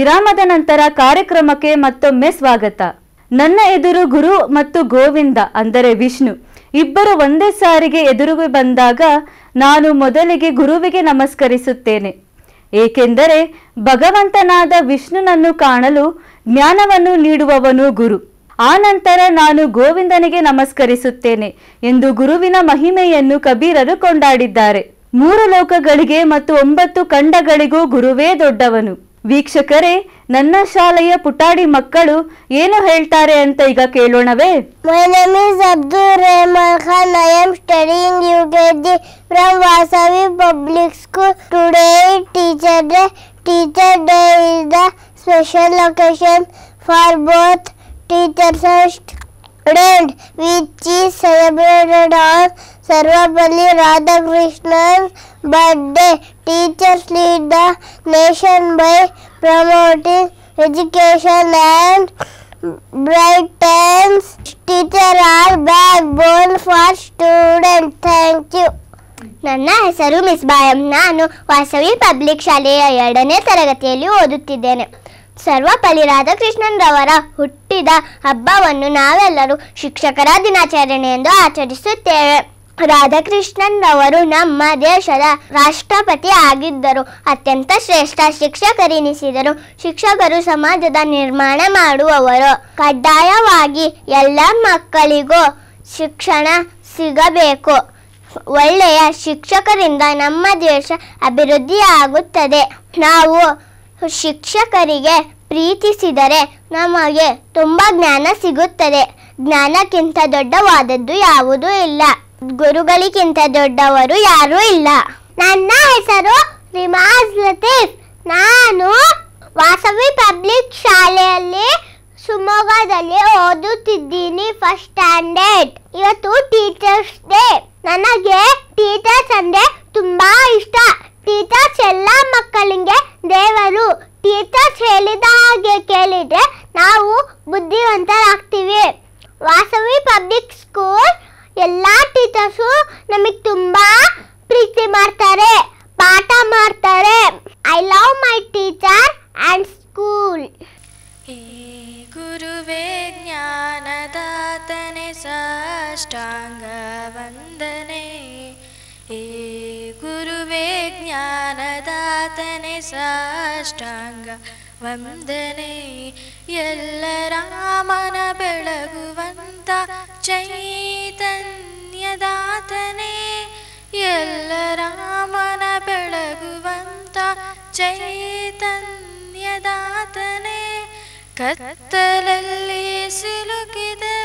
ವಿರಾಮದ ನಂತರ ಕಾರ್ಯಕ್ರಮಕ್ಕೆ ಮತ್ತೊಮ್ಮೆ ಸ್ವಾಗತ. ನನ್ನ ಎದುರು ಗುರು ಮತ್ತು ಗೋವಿಂದ ಅಂದರೆ ವಿಷ್ಣು ಇಬ್ಬರು ಒಂದೇ ಸಾರಿಗೆ ಎದುರಿಗೆ ಬಂದಾಗ ನಾನು ಮೊದಲಿಗೆ ಗುರುವಿಗೆ ನಮಸ್ಕರಿಸುತ್ತೇನೆ. ಏಕೆಂದರೆ ಭಗವಂತನಾದ ವಿಷ್ಣುನನ್ನು ಕಾಣಲು ಜ್ಞಾನವನ್ನು ನೀಡುವವನು ಗುರು. ಆ ನಂತರ ನಾನು ಗೋವಿಂದನಿಗೆ ನಮಸ್ಕರಿಸುತ್ತೇನೆ ಎಂದು ಗುರುವಿನ ಮಹಿಮೆಯನ್ನು ಕಬೀರರು ಕೊಂಡಾಡಿದ್ದಾರೆ. 3 ಲೋಕಗಳಿಗೆ ಮತ್ತು 9 ಖಂಡಗಳಿಗೂ ಗುರುವೇ ದೊಡ್ಡವನು. ವೀಕ್ಷಕರೇ, ನನ್ನ ಶಾಲೆಯ ಪುಟಾಡಿ ಮಕ್ಕಳು ಏನು ಹೇಳ್ತಾರೆ ಅಂತ ಈಗ ಕೇಳೋಣವೇ? My name is Abdul Rahman Khan. I am studying UKG from Vasavi Public School. Today is Teacher Day. Teacher Day is the special occasion for both teachers and students, which is celebrated on Sarvapalli Radhakrishnan's birthday. Teachers lead the nation by promoting education and brightens. Teachers are backbone for students. Thank you. ನನ್ನ ಹೆಸರು miss ಬಾಯಂ. ನಾನು Vasavi public ಶಾಲೆಯ 2ನೇ ತರಗತಿಯಲ್ಲಿ ಓದುತ್ತಿದ್ದೇನೆ. ಸರ್ವಪಲ್ಲಿ ರಾಧಾಕೃಷ್ಣನ್ ರವರ ಹುಟ್ಟಿದ ಹಬ್ಬವನ್ನು ನಾವೆಲ್ಲರೂ ಶಿಕ್ಷಕರ ದಿನಾಚರಣೆ ಎಂದು ಆಚರಿಸುತ್ತೇವೆ. ರಾಧಾಕೃಷ್ಣನ್ ರವರು ನಮ್ಮ ದೇಶದ ರಾಷ್ಟ್ರಪತಿ ಆಗಿದ್ದರು. ಅತ್ಯಂತ ಶ್ರೇಷ್ಠ ಶಿಕ್ಷಕರೆನಿಸಿದರು. ಶಿಕ್ಷಕರು ಸಮಾಜದ ನಿರ್ಮಾಣ ಮಾಡುವವರು. ಕಡ್ಡಾಯವಾಗಿ ಎಲ್ಲ ಮಕ್ಕಳಿಗೂ ಶಿಕ್ಷಣ ಸಿಗಬೇಕು. ಒಳ್ಳೆಯ ಶಿಕ್ಷಕರಿಂದ ನಮ್ಮ ದೇಶ ಅಭಿವೃದ್ಧಿಯಾಗುತ್ತದೆ. ನಾವು ಶಿಕ್ಷಕರಿಗೆ ಪ್ರೀತಿಸಿದರೆ ನಮಗೆ ತುಂಬ ಜ್ಞಾನ ಸಿಗುತ್ತದೆ. ಜ್ಞಾನಕ್ಕಿಂತ ದೊಡ್ಡವಾದದ್ದು ಯಾವುದೂ ಇಲ್ಲ. ಗುರುಗಳಿಗಿಂತ ದೊಡ್ಡವರು ಯಾರೂ ಇಲ್ಲ. ನನ್ನ ಹೆಸರು ರಿಮಾಜ್ ಲತೀಫ್. ನಾನು ವಾಸವಿ ಪಬ್ಲಿಕ್ ಶಾಲೆಯಲ್ಲಿ ಶಿವಮೊಗ್ಗದಲ್ಲಿ ಓದುತ್ತಿದ್ದೀನಿ, ಫಸ್ಟ್ ಸ್ಟ್ಯಾಂಡರ್ಡ್. ಇವತ್ತು ಟೀಚರ್ಸ್ ಡೇ. ನನಗೆ ಟೀಚರ್ಸ್ ಅಂದರೆ ತುಂಬಾ ಇಷ್ಟ. ಟೀಚರ್ಸ್ ಎಲ್ಲ ಮಕ್ಕಳಿಗೆ ದೇವರು. ಟೀಚರ್ಸ್ ಹೇಳಿದ ಹಾಗೆ ಕೇಳಿದ್ರೆ ನಾವು ಬುದ್ಧಿವಂತರಾಗ್ತೀವಿ. ವಾಸವಿ ಪಬ್ಲಿಕ್ ಸ್ಕೂಲ್ ಎಲ್ಲ ಟೀಚರ್ಸು ನಮಗೆ ತುಂಬಾ ಪ್ರೀತಿ ಮಾಡ್ತಾರೆ, ಪಾಠ ಮಾಡ್ತಾರೆ. I love my teacher and school. ಗುರುವೇ ಜ್ಞಾನದಾತನೆ ಸಾಷ್ಟಾಂಗ ವಂದನೆ. ಗುರುವೇ ಜ್ಞಾನದಾತನೆ ಸಾಷ್ಟಾಂಗ ವಂದನೆ. ಎಲ್ಲರ ಮನ ಬೆಳಗುವಂತ ಚೈತನ್ಯದಾತನೆ. ಎಲ್ಲರ ಮನ ಬೆಳಗುವಂತ ಚೈತನ್ಯದಾತನೆ. ಕತ್ತಲಲ್ಲಿ ಸಿಲುಕಿದೆ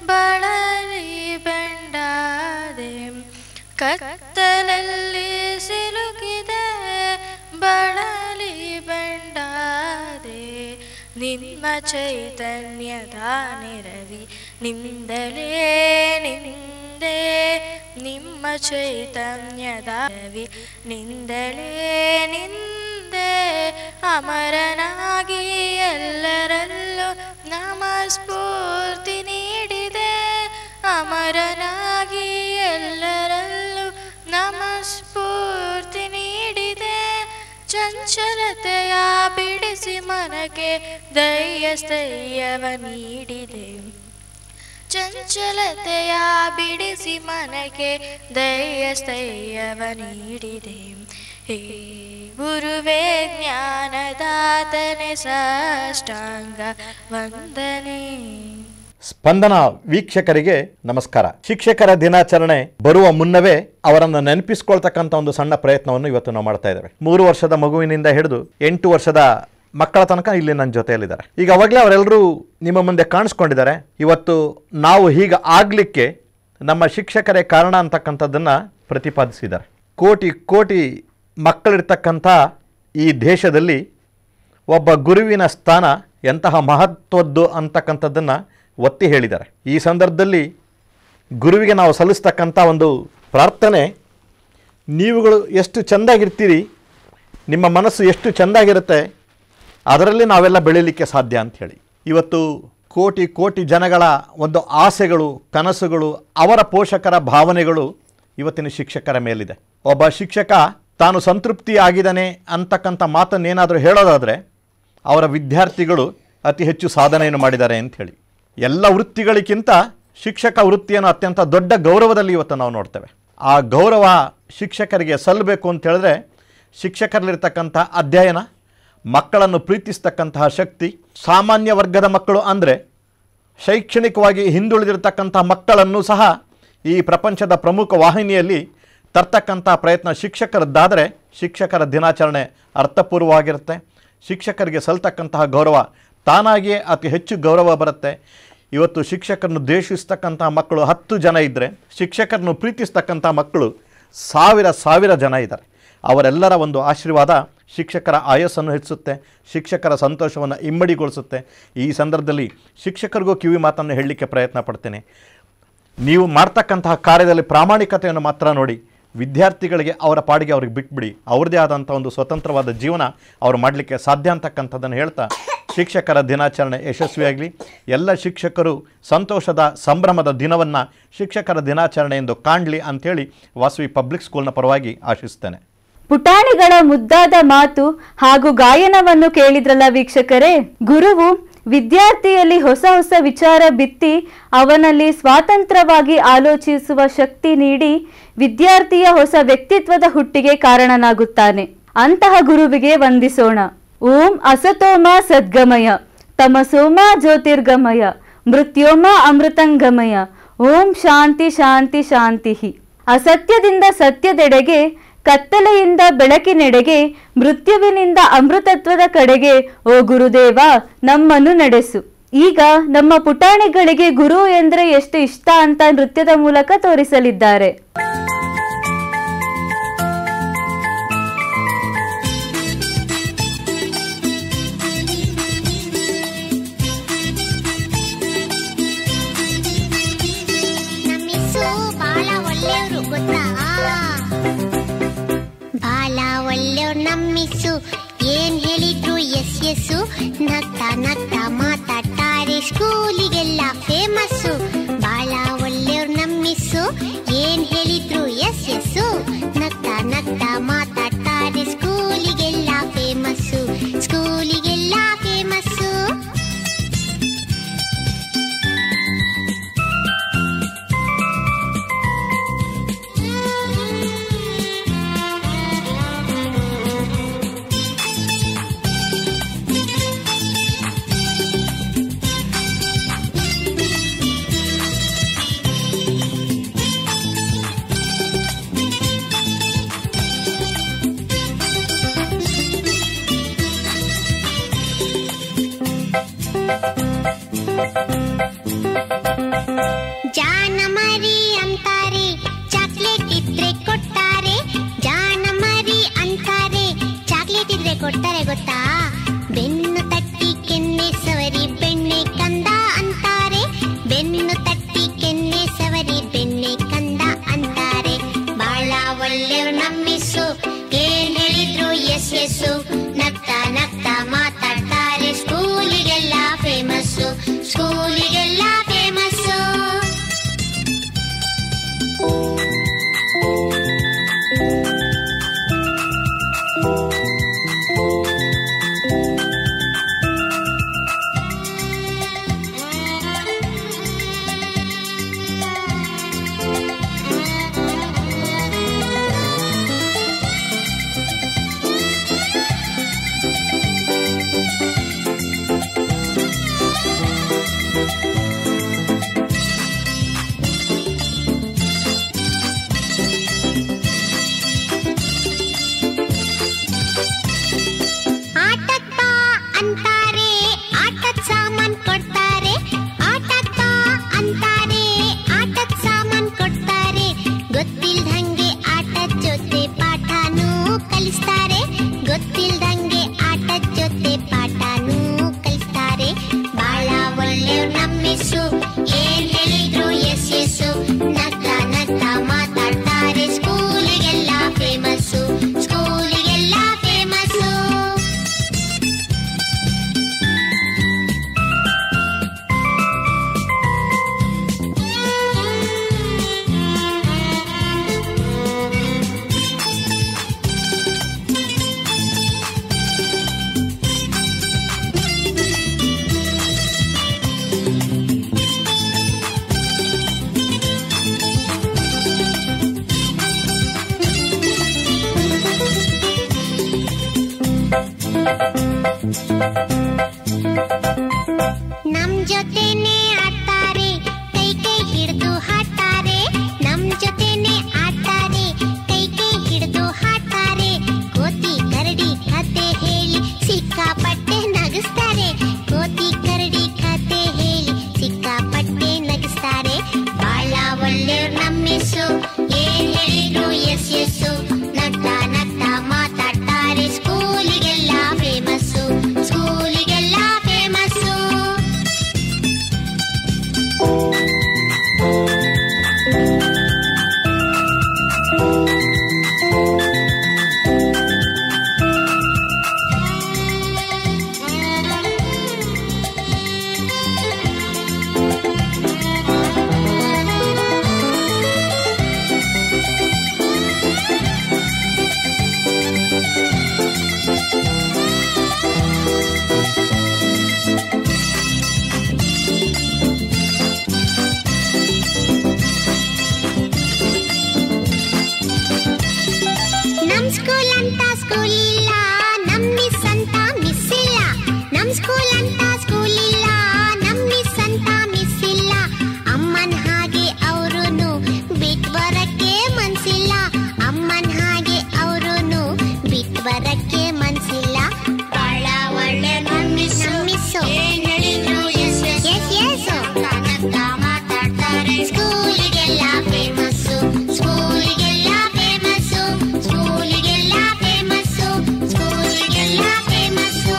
ಬಳಲಿ ಬೆಂಡಾದೆ. ಕತ್ತಲಲ್ಲಿ ಸಿಲುಕಿದೆ ಬಳಲಿ ಬೆಂಡಾದೆ. ನಿಮ್ಮ ಚೈತನ್ಯದ ನೆರವಿ ನಿಂದಲೇ ನಿಂದೆ. ನಿಮ್ಮ ಚೈತನ್ಯದ ನೆರವಿ ನಿಂದಲೇ ನಿಂದೆ. ಅಮರನಾಗಿ ಎಲ್ಲರಲ್ಲೂ ನಮಸ್ಫೂರ್ತಿ ನೀಡಿದೆ. ಅಮರನಾಗಿ ಎಲ್ಲರಲ್ಲೂ ನಮಸ್ಫೂರ್ತಿ ನೀಡಿದೆ. ಚಂಚಲತೆಯ ಬಿಡಿಸಿ ಮನಕ್ಕೆ ಧೈರ್ಯಸ್ಥೈರ್ಯವ ನೀಡಿದೆ. ಚಂಚಲತೆಯ ಬಿಡಿಸಿ ಮನಕ್ಕೆ ಧೈರ್ಯಸ್ಥೈರ್ಯವ ನೀಡಿದೆ. ಹೇ ಗುರುವೇ ಜ್ಞಾನದಾತನೆ ಸಾಷ್ಟಾಂಗ ವಂದನೆ. ಸ್ಪಂದನ ವೀಕ್ಷಕರಿಗೆ ನಮಸ್ಕಾರ. ಶಿಕ್ಷಕರ ದಿನಾಚರಣೆ ಬರುವ ಮುನ್ನವೇ ಅವರನ್ನು ನೆನಪಿಸ್ಕೊಳ್ತಕ್ಕಂಥ ಒಂದು ಸಣ್ಣ ಪ್ರಯತ್ನವನ್ನು ಇವತ್ತು ನಾವು ಮಾಡ್ತಾ ಇದ್ದೇವೆ. 3 ವರ್ಷದ ಮಗುವಿನಿಂದ ಹಿಡಿದು 8 ವರ್ಷದ ಮಕ್ಕಳ ತನಕ ಇಲ್ಲಿ ನನ್ನ ಜೊತೆಯಲ್ಲಿದ್ದಾರೆ. ಈಗ ಅವಾಗಲೇ ಅವರೆಲ್ಲರೂ ನಿಮ್ಮ ಮುಂದೆ ಕಾಣಿಸ್ಕೊಂಡಿದ್ದಾರೆ. ಇವತ್ತು ನಾವು ಹೀಗೆ ಆಗಲಿಕ್ಕೆ ನಮ್ಮ ಶಿಕ್ಷಕರೇ ಕಾರಣ ಅಂತಕ್ಕಂಥದ್ದನ್ನು ಪ್ರತಿಪಾದಿಸಿದ್ದಾರೆ. ಕೋಟಿ ಕೋಟಿ ಮಕ್ಕಳಿರ್ತಕ್ಕಂಥ ಈ ದೇಶದಲ್ಲಿ ಒಬ್ಬ ಗುರುವಿನ ಸ್ಥಾನ ಎಂತಹ ಮಹತ್ವದ್ದು ಅಂತಕ್ಕಂಥದ್ದನ್ನು ಒತ್ತಿ ಹೇಳಿದ್ದಾರೆ. ಈ ಸಂದರ್ಭದಲ್ಲಿ ಗುರುವಿಗೆ ನಾವು ಸಲ್ಲಿಸ್ತಕ್ಕಂಥ ಒಂದು ಪ್ರಾರ್ಥನೆ, ನೀವುಗಳು ಎಷ್ಟು ಚೆಂದಾಗಿರ್ತೀರಿ, ನಿಮ್ಮ ಮನಸ್ಸು ಎಷ್ಟು ಚೆಂದಾಗಿರುತ್ತೆ, ಅದರಲ್ಲಿ ನಾವೆಲ್ಲ ಬೆಳೀಲಿಕ್ಕೆ ಸಾಧ್ಯ ಅಂಥೇಳಿ. ಇವತ್ತು ಕೋಟಿ ಕೋಟಿ ಜನಗಳ ಒಂದು ಆಸೆಗಳು, ಕನಸುಗಳು, ಅವರ ಪೋಷಕರ ಭಾವನೆಗಳು ಇವತ್ತಿನ ಶಿಕ್ಷಕರ ಮೇಲಿದೆ. ಒಬ್ಬ ಶಿಕ್ಷಕ ತಾನು ಸಂತೃಪ್ತಿ ಆಗಿದ್ದಾನೆ ಅಂತಕ್ಕಂಥ ಮಾತನ್ನೇನಾದರೂ ಹೇಳೋದಾದರೆ ಅವರ ವಿದ್ಯಾರ್ಥಿಗಳು ಅತಿ ಹೆಚ್ಚು ಸಾಧನೆಯನ್ನು ಮಾಡಿದ್ದಾರೆ ಅಂಥೇಳಿ. ಎಲ್ಲ ವೃತ್ತಿಗಳಿಗಿಂತ ಶಿಕ್ಷಕ ವೃತ್ತಿಯನ್ನು ಅತ್ಯಂತ ದೊಡ್ಡ ಗೌರವದಲ್ಲಿ ಇವತ್ತು ನಾವು ನೋಡ್ತೇವೆ. ಆ ಗೌರವ ಶಿಕ್ಷಕರಿಗೆ ಸಲ್ಲಬೇಕು ಅಂತ ಹೇಳಿದ್ರೆ ಶಿಕ್ಷಕರಲ್ಲಿರ್ತಕ್ಕಂಥ ಅಧ್ಯಯನ, ಮಕ್ಕಳನ್ನು ಪ್ರೀತಿಸ್ತಕ್ಕಂತಹ ಶಕ್ತಿ, ಸಾಮಾನ್ಯ ವರ್ಗದ ಮಕ್ಕಳು ಅಂದರೆ ಶೈಕ್ಷಣಿಕವಾಗಿ ಹಿಂದುಳಿದಿರ್ತಕ್ಕಂಥ ಮಕ್ಕಳನ್ನು ಸಹ ಈ ಪ್ರಪಂಚದ ಪ್ರಮುಖ ವಾಹಿನಿಯಲ್ಲಿ ತರ್ತಕ್ಕಂಥ ಪ್ರಯತ್ನ ಶಿಕ್ಷಕರದ್ದಾದರೆ ಶಿಕ್ಷಕರ ದಿನಾಚರಣೆ ಅರ್ಥಪೂರ್ವವಾಗಿರುತ್ತೆ. ಶಿಕ್ಷಕರಿಗೆ ಸಲ್ತಕ್ಕಂತಹ ಗೌರವ ತಾನಾಗಿಯೇ ಅತಿ ಹೆಚ್ಚು ಗೌರವ ಬರುತ್ತೆ. ಇವತ್ತು ಶಿಕ್ಷಕರನ್ನು ದ್ವೇಷಿಸ್ತಕ್ಕಂಥ ಮಕ್ಕಳು 10 ಜನ ಇದ್ದರೆ ಶಿಕ್ಷಕರನ್ನು ಪ್ರೀತಿಸ್ತಕ್ಕಂಥ ಮಕ್ಕಳು ಸಾವಿರ ಜನ ಇದ್ದಾರೆ. ಅವರೆಲ್ಲರ ಒಂದು ಆಶೀರ್ವಾದ ಶಿಕ್ಷಕರ ಆಯಸ್ಸನ್ನು ಹೆಚ್ಚಿಸುತ್ತೆ, ಶಿಕ್ಷಕರ ಸಂತೋಷವನ್ನು ಇಮ್ಮಡಿಗೊಳಿಸುತ್ತೆ. ಈ ಸಂದರ್ಭದಲ್ಲಿ ಶಿಕ್ಷಕರಿಗೂ ಕಿವಿ ಮಾತನ್ನು ಹೇಳಲಿಕ್ಕೆ ಪ್ರಯತ್ನ ಪಡ್ತೇನೆ. ನೀವು ಮಾಡ್ತಕ್ಕಂತಹ ಕಾರ್ಯದಲ್ಲಿ ಪ್ರಾಮಾಣಿಕತೆಯನ್ನು ಮಾತ್ರ ನೋಡಿ. ವಿದ್ಯಾರ್ಥಿಗಳಿಗೆ ಅವರ ಪಾಡಿಗೆ ಅವ್ರಿಗೆ ಬಿಟ್ಬಿಡಿ. ಅವ್ರದ್ದೇ ಆದಂಥ ಒಂದು ಸ್ವತಂತ್ರವಾದ ಜೀವನ ಅವ್ರು ಮಾಡಲಿಕ್ಕೆ ಸಾಧ್ಯ ಅಂತಕ್ಕಂಥದ್ದನ್ನು ಹೇಳ್ತಾ ಶಿಕ್ಷಕರ ದಿನಾಚರಣೆ ಯಶಸ್ವಿಯಾಗಲಿ. ಎಲ್ಲ ಶಿಕ್ಷಕರು ಸಂತೋಷದ ಸಂಭ್ರಮದ ದಿನವನ್ನು ಶಿಕ್ಷಕರ ದಿನಾಚರಣೆ ಎಂದು ಕಾಣಲಿ ಅಂಥೇಳಿ ವಾಸವಿ ಪಬ್ಲಿಕ್ ಸ್ಕೂಲ್ನ ಪರವಾಗಿ ಆಶಿಸ್ತೇನೆ. ಪುಟಾಣಿಗಳ ಮುದ್ದಾದ ಮಾತು ಹಾಗೂ ಗಾಯನವನ್ನು ಕೇಳಿದ್ರಲ್ಲ ವೀಕ್ಷಕರೇ. ಗುರುವು ವಿದ್ಯಾರ್ಥಿಯಲ್ಲಿ ಹೊಸ ವಿಚಾರ ಬಿತ್ತಿ ಅವನಲ್ಲಿ ಸ್ವಾತಂತ್ರ್ಯವಾಗಿ ಆಲೋಚಿಸುವ ಶಕ್ತಿ ನೀಡಿ ವಿದ್ಯಾರ್ಥಿಯ ಹೊಸ ವ್ಯಕ್ತಿತ್ವದ ಹುಟ್ಟಿಗೆ ಕಾರಣನಾಗುತ್ತಾನೆ. ಅಂತಹ ಗುರುವಿಗೆ ವಂದಿಸೋಣ. ಓಂ ಅಸತೋಮ ಸದ್ಗಮಯ ತಮಸೋಮ ಜ್ಯೋತಿರ್ಗಮಯ ಮೃತ್ಯೋಮ ಅಮೃತಂಗಮಯ. ಓಂ ಶಾಂತಿ ಶಾಂತಿ ಶಾಂತಿ. ಅಸತ್ಯದಿಂದ ಸತ್ಯದೆಡೆಗೆ, ಕತ್ತಲೆಯಿಂದ ಬೆಳಕಿನೆಡೆಗೆ, ಮೃತ್ಯುವಿನಿಂದ ಅಮೃತತ್ವದ ಕಡೆಗೆ ಓ ಗುರುದೇವ ನಮ್ಮನ್ನು ನಡೆಸು. ಈಗ ನಮ್ಮ ಪುಟಾಣಿಗಳಿಗೆ ಗುರು ಎಂದ್ರೆ ಎಷ್ಟು ಇಷ್ಟ ಅಂತ ನೃತ್ಯದ ಮೂಲಕ ತೋರಿಸಲಿದ್ದಾರೆ. ನಮ್ಮಿಸು ಏನ್ ಹೇಳಿದ್ರು ಎಸ್ ಎಸ್ಸು, ನಗ್ತಾ ನಗ್ತಾ ಮಾತಾಡ್ತಾರೆ, ಸ್ಕೂಲಿಗೆಲ್ಲ ಫೇಮಸ್ಸು. ಬಾಳ ಒಳ್ಳೆಯವ್ರು ನಮ್ಮಿಸು ಏನ್ ಹೇಳಿದ್ರು ಎಸ್ ಎಸ್ಸು, ನಗ್ತಾ ನಗ್ತಾ ಮಾತಾಡ್ತಾರೆ, ಸ್ಕೂಲಿಗೆಲ್ಲ ಫೇಮಸ್ಸು, ಸ್ಕೂಲಿಗೆಲ್ಲ ಫೇಮಸ್ಸು. ಜಾನ ಮರಿ ಅಂತಾರೆ, ಚಾಕ್ಲೇಟ್ ಇದ್ರೆ ಕೊಡ್ತಾರೆ, ಜಾನ ಮರಿ ಅಂತಾರೆ, ಚಾಕ್ಲೇಟ್ ಇದ್ರೆ ಕೊಡ್ತಾರೆ ಗೊತ್ತಾ. ಬೆನ್ನು ತಟ್ಟಿ ಕೆನ್ನೆ ಸವರಿ ಬೆಣ್ಣೆ ಕಂದ ಅಂತಾರೆ, ಬೆನ್ನು ತಟ್ಟಿ ಕೆನ್ನೆ ಸವರಿ ಬೆಣ್ಣೆ ಕಂದ ಅಂತಾರೆ. ಬಾಳ ಒಳ್ಳೆಯವ್ರು ನಮ್ಮಿಸು ಏನ್ ಹೇಳಿದ್ರು ಎಸ್ ಎಸ್ಸು, ನಗ್ತಾ ನಗ್ತಾ ಮಾತಾಡ್ತಾರೆ, ಸ್ಕೂಲಿಗೆಲ್ಲ ಫೇಮಸ್ಸು, ಸ್ಕೂಲಿಗೆಲ್ಲ ಫೇಮಸ್ಸು. ಸ್ಕೂಲ್ ಇಲ್ಲ, ನಮ್ ಮಿಸ್ ಅಂತ ಮಿಸ್ ಇಲ್ಲ. ಅಮ್ಮನ್ ಹಾಗೆ ಅವ್ರುನು ಬಿಟ್ ಬರಕ್ಕೆ ಮನ್ಸಿಲ್ಲ. ಅಮ್ಮನ್ ಹಾಗೆ ಅವ್ರುನು ಬಿಟ್ ಬರಕ್ಕೆ ಮನ್ಸಿಲ್ಲ. ಬಹಳ ಒಳ್ಳೆ ಮಿಸ್ಸು, ಏನ್ ಹೇಳಿದ್ರು ಎಸ್ ಎಸ್ ಎಸ್ ಅಂತ ಮಾತಾಡ್ತಾರೆ. ಸ್ಕೂಲಿಗೆಲ್ಲ ಫೇಮಸ್ಸು, ಸ್ಕೂಲಿಗೆಲ್ಲ ಫೇಮಸ್ಸು, ಸ್ಕೂಲಿಗೆಲ್ಲ ಫೇಮಸ್ಸು, ಸ್ಕೂಲಿಗೆಲ್ಲ ಫೇಮಸ್ಸು.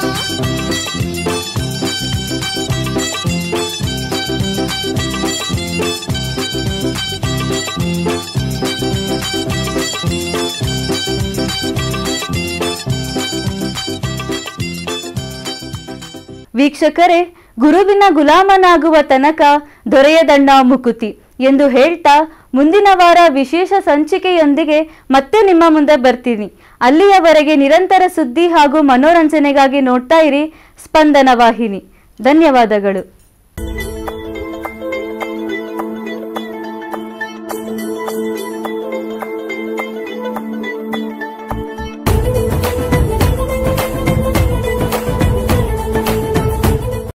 ವೀಕ್ಷಕರೇ, ಗುರುವಿನ ಗುಲಾಮನಾಗುವ ತನಕ ದೊರೆಯದಣ್ಣ ಮುಕುತಿ ಎಂದು ಹೇಳ್ತಾ ಮುಂದಿನ ವಾರ ವಿಶೇಷ ಸಂಚಿಕೆಯೊಂದಿಗೆ ಮತ್ತೆ ನಿಮ್ಮ ಮುಂದೆ ಬರ್ತೀನಿ. ಅಲ್ಲಿಯವರೆಗೆ ನಿರಂತರ ಸುದ್ದಿ ಹಾಗೂ ಮನೋರಂಜನೆಗಾಗಿ ನೋಡ್ತಾ ಇರಿ ಸ್ಪಂದನ ವಾಹಿನಿ. ಧನ್ಯವಾದಗಳು.